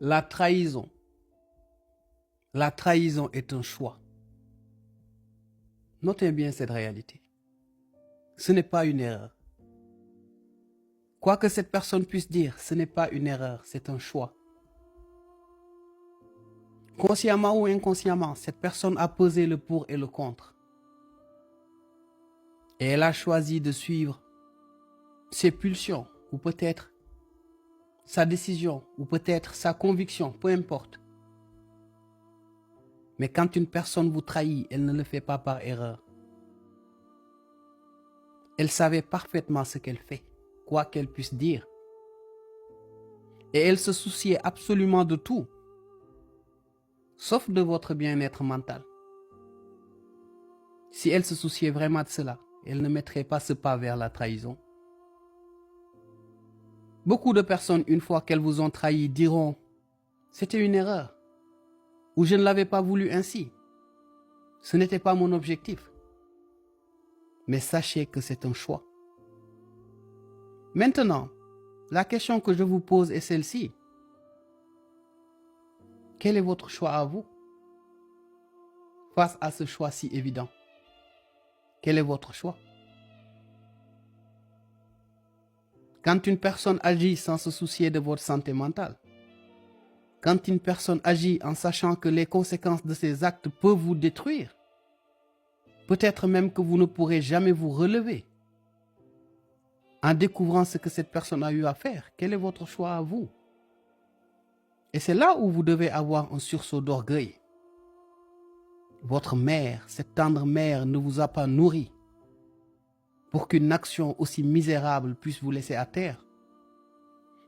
La trahison. La trahison est un choix. Notez bien cette réalité. Ce n'est pas une erreur. Quoi que cette personne puisse dire, ce n'est pas une erreur, c'est un choix. Consciemment ou inconsciemment, cette personne a pesé le pour et le contre. Et elle a choisi de suivre ses pulsions, ou peut-être sa décision, ou peut-être sa conviction, peu importe. Mais quand une personne vous trahit, elle ne le fait pas par erreur. Elle savait parfaitement ce qu'elle fait, quoi qu'elle puisse dire. Et elle se souciait absolument de tout, sauf de votre bien-être mental. Si elle se souciait vraiment de cela, elle ne mettrait pas ce pas vers la trahison. Beaucoup de personnes, une fois qu'elles vous ont trahi, diront « C'était une erreur » ou « Je ne l'avais pas voulu ainsi ». Ce n'était pas mon objectif. Mais sachez que c'est un choix. Maintenant, la question que je vous pose est celle-ci. Quel est votre choix à vous? Face à ce choix si évident, quel est votre choix? Quand une personne agit sans se soucier de votre santé mentale, quand une personne agit en sachant que les conséquences de ses actes peuvent vous détruire, peut-être même que vous ne pourrez jamais vous relever, en découvrant ce que cette personne a eu à faire, quel est votre choix à vous? Et c'est là où vous devez avoir un sursaut d'orgueil. Votre mère, cette tendre mère, ne vous a pas nourri pour qu'une action aussi misérable puisse vous laisser à terre.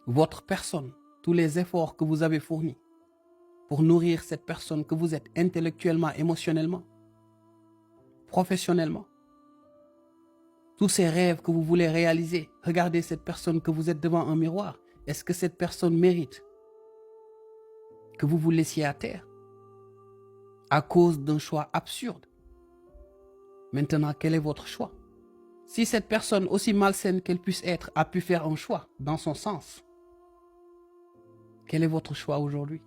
Votre personne, tous les efforts que vous avez fournis pour nourrir cette personne que vous êtes intellectuellement, émotionnellement, professionnellement, tous ces rêves que vous voulez réaliser, regardez cette personne que vous êtes devant un miroir. Est-ce que cette personne mérite que vous vous laissiez à terre à cause d'un choix absurde? Maintenant, quel est votre choix? Si cette personne, aussi malsaine qu'elle puisse être, a pu faire un choix dans son sens, quel est votre choix aujourd'hui?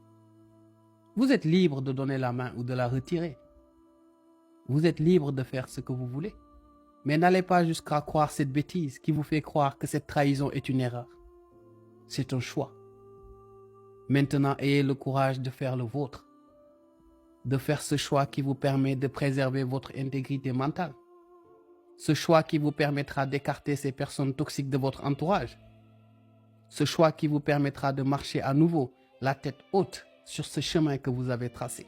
Vous êtes libre de donner la main ou de la retirer. Vous êtes libre de faire ce que vous voulez. Mais n'allez pas jusqu'à croire cette bêtise qui vous fait croire que cette trahison est une erreur. C'est un choix. Maintenant, ayez le courage de faire le vôtre. De faire ce choix qui vous permet de préserver votre intégrité mentale. Ce choix qui vous permettra d'écarter ces personnes toxiques de votre entourage. Ce choix qui vous permettra de marcher à nouveau la tête haute sur ce chemin que vous avez tracé.